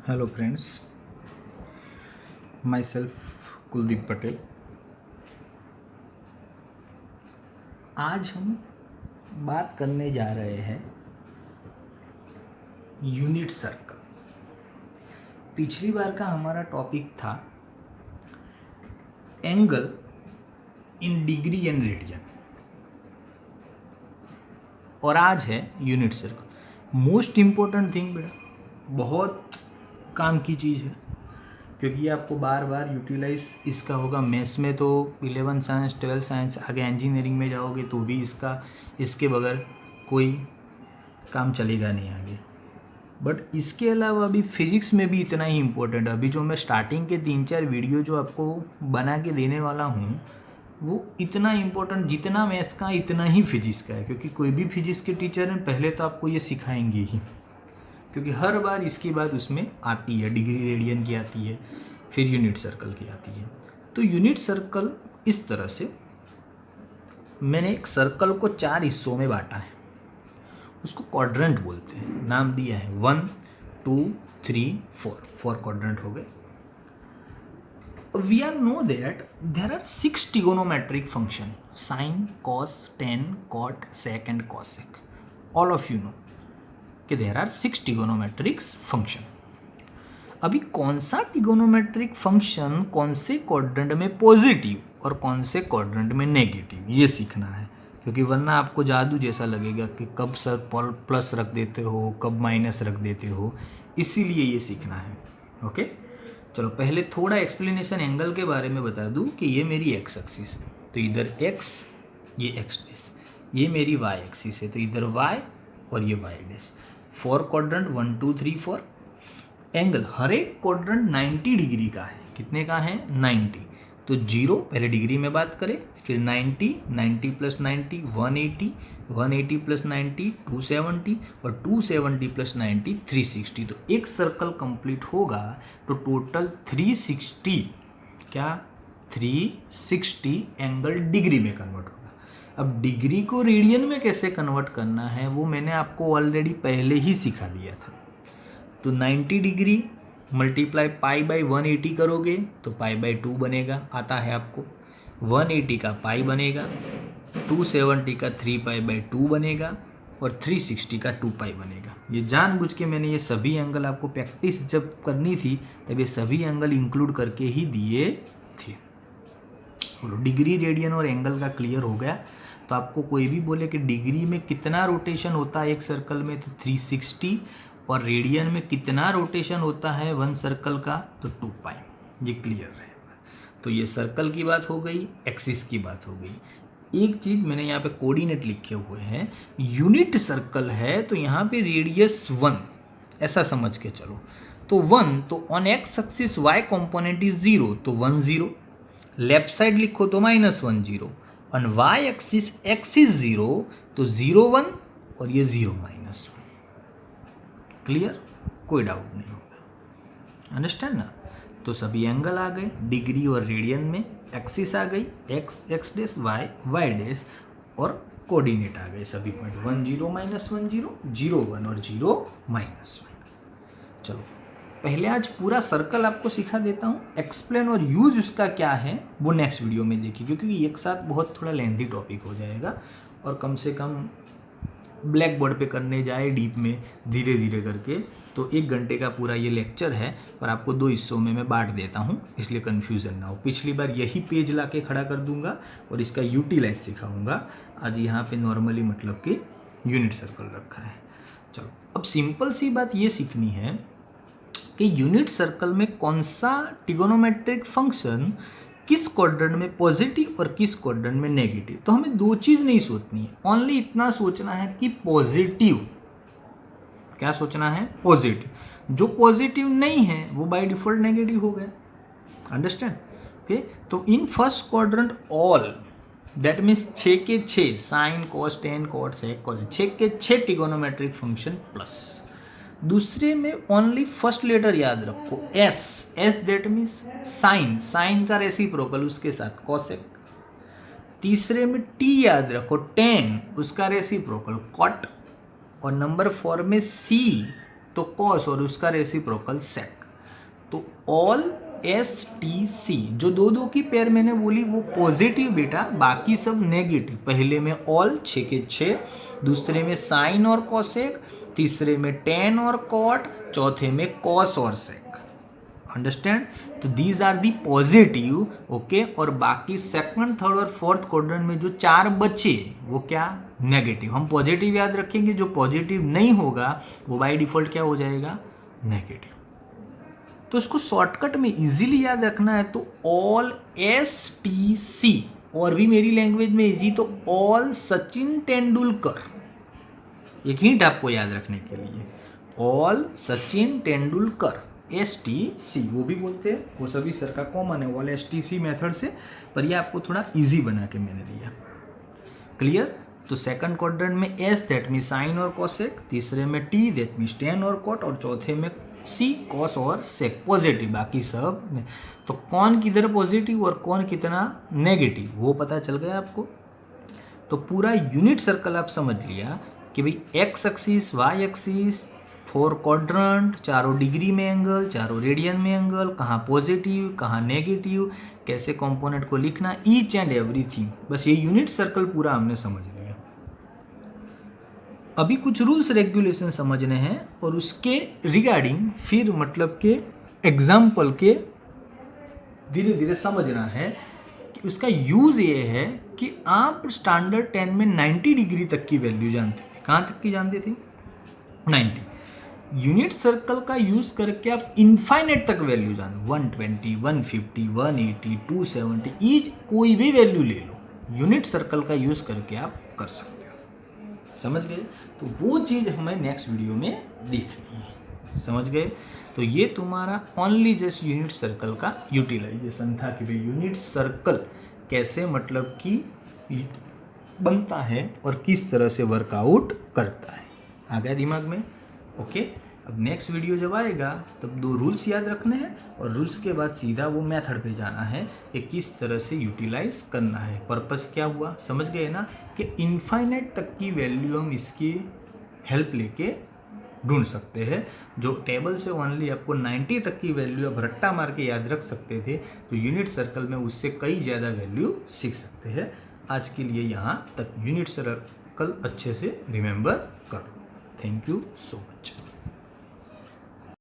Hello friends, my self Kuldeep Patel. आज हम बात करने जा रहे हैं यूनिट सर्कल। पिछली बार का हमारा टॉपिक था angle in degree and radian और आज है unit circle. Most important thing बेटा, बहुत काम की चीज़ है क्योंकि आपको बार बार यूटिलाइज इसका होगा। मैथ्स में तो 11 साइंस 12 साइंस, आगे इंजीनियरिंग में जाओगे तो भी इसके बगैर कोई काम चलेगा नहीं आगे। बट इसके अलावा भी फिजिक्स में भी इतना ही इम्पोर्टेंट है। अभी जो मैं स्टार्टिंग के 3-4 वीडियो जो आपको बना के देने वाला हूँ वो इतना इम्पोर्टेंट जितना मैथ्स का इतना ही फिजिक्स का है, क्योंकि कोई भी फिजिक्स के टीचर हैं पहले तो आपको ये सिखाएंगे ही, क्योंकि हर बार इसकी बात उसमें आती है। डिग्री रेडियन की आती है, फिर यूनिट सर्कल की आती है। तो यूनिट सर्कल इस तरह से मैंने एक सर्कल को 4 हिस्सों में बांटा है, उसको क्वाड्रेंट बोलते हैं। नाम दिया है 1 2 3 4 क्वाड्रेंट हो गए। We are know that there are 6 trigonometric function, sine, cos, tan, cot, sec and cosec. All of you know कि देर आर 6 ट्रिगोनोमेट्रिक फंक्शन। अभी कौन सा ट्रिगोनोमेट्रिक फंक्शन कौन से क्वाड्रेंट में पॉजिटिव और कौन से क्वाड्रेंट में नेगेटिव, ये सीखना है। क्योंकि वरना आपको जादू जैसा लगेगा कि कब सर प्लस रख देते हो, कब माइनस रख देते हो, इसीलिए ये सीखना है। ओके, चलो पहले थोड़ा एक्सप्लेनेशन एंगल के बारे में बता दूं कि ये मेरी एक्स एक्सिस है तो इधर एक्स, ये एक्स डैश, ये मेरी वाई एक्सिस है तो इधर वाई और ये वाई डैश। 4 क्वाड्रेंट 1 2 3 4। एंगल हर एक क्वाड्रेंट 90 डिग्री का है। कितने का है? 90। तो 0 पहले डिग्री में बात करें, फिर 90, 90 प्लस 90 180, 180 प्लस 90 270 और 270 प्लस 90 360। तो एक सर्कल कंप्लीट होगा तो टोटल 360, क्या 360 एंगल डिग्री में कन्वर्ट होगा। अब डिग्री को रेडियन में कैसे कन्वर्ट करना है वो मैंने आपको ऑलरेडी पहले ही सिखा दिया था। तो 90 डिग्री मल्टीप्लाई पाई बाई 180 करोगे तो पाई बाई 2 बनेगा, आता है आपको। 180 का पाई बनेगा, 270 का 3 पाई बाई 2 बनेगा और 360 का 2 पाई बनेगा। ये जानबूझ के मैंने ये सभी एंगल आपको प्रैक्टिस जब करनी थी तब ये सभी एंगल इंक्लूड करके ही दिए थे। बोलो डिग्री रेडियन और एंगल का क्लियर हो गया। तो आपको कोई भी बोले कि डिग्री में कितना रोटेशन होता है एक सर्कल में तो 360, और रेडियन में कितना रोटेशन होता है वन सर्कल का तो 2 पाई, ये क्लियर रहेगा। तो ये सर्कल की बात हो गई, एक्सिस की बात हो गई। एक चीज मैंने यहाँ पे कोऑर्डिनेट लिखे हुए हैं, यूनिट सर्कल है तो यहाँ पे रेडियस 1 ऐसा समझ के चलो। तो 1 तो on X axis Y component is 0 तो 1 0, लेफ्ट साइड लिखो तो -1 0, on Y axis X is 0 तो 0 1 और ये 0 -1। क्लियर, कोई डाउट नहीं होगा, अंडरस्टैंड ना। तो सभी एंगल आ गए डिग्री और रेडियन में, एक्सिस आ गई X X dash Y Y dash और कोऑर्डिनेट आ गए सभी पॉइंट 1 0 -1 0 0 1 और 0 -1। चलो पहले आज पूरा सर्कल आपको सिखा देता हूँ, एक्सप्लेन और यूज उसका क्या है वो नेक्स्ट वीडियो में देखिए, क्योंकि एक साथ बहुत थोड़ा लेंथी टॉपिक हो जाएगा और कम से कम ब्लैक बोर्ड पे करने जाए डीप में धीरे धीरे करके तो 1 घंटे का पूरा ये लेक्चर है, पर आपको 2 हिस्सों में मैं बांट देता हूँ इसलिए कन्फ्यूज़न ना हो। पिछली बार यही पेज ला के खड़ा कर दूंगा और इसका यूटिलाइज सिखाऊंगा। आज यहाँ पे नॉर्मली मतलब कि यूनिट सर्कल रखा है। चलो अब सिंपल सी बात ये सीखनी है कि यूनिट सर्कल में कौन सा ट्रिगोनोमेट्रिक फंक्शन किस क्वाड्रेंट में पॉजिटिव और किस क्वाड्रेंट में नेगेटिव। तो हमें 2 चीज़ नहीं सोचनी है, ओनली इतना सोचना है कि पॉजिटिव, क्या सोचना है? पॉजिटिव। जो पॉजिटिव नहीं है वो बाय डिफॉल्ट नेगेटिव हो गया, अंडरस्टैंड। ओके, तो in first quadrant all that means 6 के 6 sine cos tan cot sec cos, 6 के 6 ट्रिगोनोमेट्रिक फंक्शन प्लस। दूसरे में ओनली फर्स्ट लेटर याद रखो S, S that means sine, sine का रेसिप्रोकल उसके साथ कॉसेक। तीसरे में टी याद रखो टेन, उसका रेसिप्रोकल कॉट। और नंबर 4 में सी, तो कॉस और उसका रेसिप्रोकल सेक। तो ऑल एस टी सी जो दो दो की पेयर मैंने बोली वो पॉजिटिव बेटा, बाकी सब नेगेटिव। पहले में ऑल 6 के 6, दूसरे में साइन और कॉसेक, तीसरे में टेन और कॉट, चौथे में कॉस और सेक। अंडरस्टैंड? तो these are the positive, okay. और बाकी सेकंड, थर्ड और फोर्थ क्वाड्रेंट में जो 4 बचे वो क्या? नेगेटिव। हम पॉजिटिव याद रखेंगे, जो पॉजिटिव नहीं होगा वो बाय डिफॉल्ट क्या हो जाएगा? नेगेटिव। तो इसको शॉर्टकट में इजीली याद रखना है तो ऑल एस टी सी, और भी मेरी लैंग्वेज में इजी, तो ऑल सचिन तेंदुलकर। एक हिंट आपको याद रखने के लिए, all Sachin Tendulkar, S T C वो भी बोलते हैं, वो सभी सर का कॉमन है all S T C method से, पर ये आपको थोड़ा इजी बना के मैंने दिया। क्लियर? तो सेकंड क्वाड्रेंट में एस दैट मीन साइन और कॉसेक, तीसरे में टी दैट मीन टेन और कॉट, और चौथे में सी कॉस और सेक, पॉजिटिव। बाकी सब तो कौन किधर पॉजिटिव और कौन कितना नेगेटिव वो पता चल गया आपको। तो पूरा यूनिट सर्कल आप समझ लिया कि भाई X axis, Y axis, 4 quadrant, चारों डिग्री में एंगल, चारों रेडियन में एंगल, कहाँ पॉजिटिव कहाँ नेगेटिव, कैसे कंपोनेंट को लिखना, ईच एंड एवरीथिंग। बस ये यूनिट सर्कल पूरा हमने समझ लिया। अभी कुछ रूल्स रेगुलेशन समझने हैं और उसके रिगार्डिंग फिर मतलब के एग्जाम्पल के धीरे धीरे समझना है कि उसका यूज़ ये है कि आप स्टैंडर्ड 10 में 90 डिग्री तक की वैल्यू जानते थे। कहाँ तक की जानते थे? 90। यूनिट सर्कल का यूज़ करके आप इनफाइनाइट तक वैल्यू जानो, 120, 150, 180, 270, ईच कोई भी वैल्यू ले लो, यूनिट सर्कल का यूज़ करके आप कर सकते हो। समझ गए? तो वो चीज़ हमें नेक्स्ट वीडियो में देखनी है। समझ गए? तो ये तुम्हारा ओनली जस्ट यूनिट सर्कल का यूटिलाइजेशन था कि भाई यूनिट सर्कल कैसे मतलब कि बनता है और किस तरह से वर्कआउट करता है। आ गया दिमाग में? ओके। अब नेक्स्ट वीडियो जब आएगा तब 2 रूल्स याद रखने हैं और रूल्स के बाद सीधा वो मेथड पे जाना है कि किस तरह से यूटिलाइज करना है। पर्पस क्या हुआ? समझ गए ना कि इनफाइनाइट तक की वैल्यू हम इसकी हेल्प लेके ढूंढ सकते हैं। जो टेबल से ओनली आपको 90 तक की वैल्यू अब रट्टा मार के याद रख सकते थे, तो यूनिट सर्कल में उससे कई ज़्यादा वैल्यू सीख सकते हैं। आज के लिए यहाँ तक यूनिट सर्कल अच्छे से रिमेंबर कर लो। Thank you so much.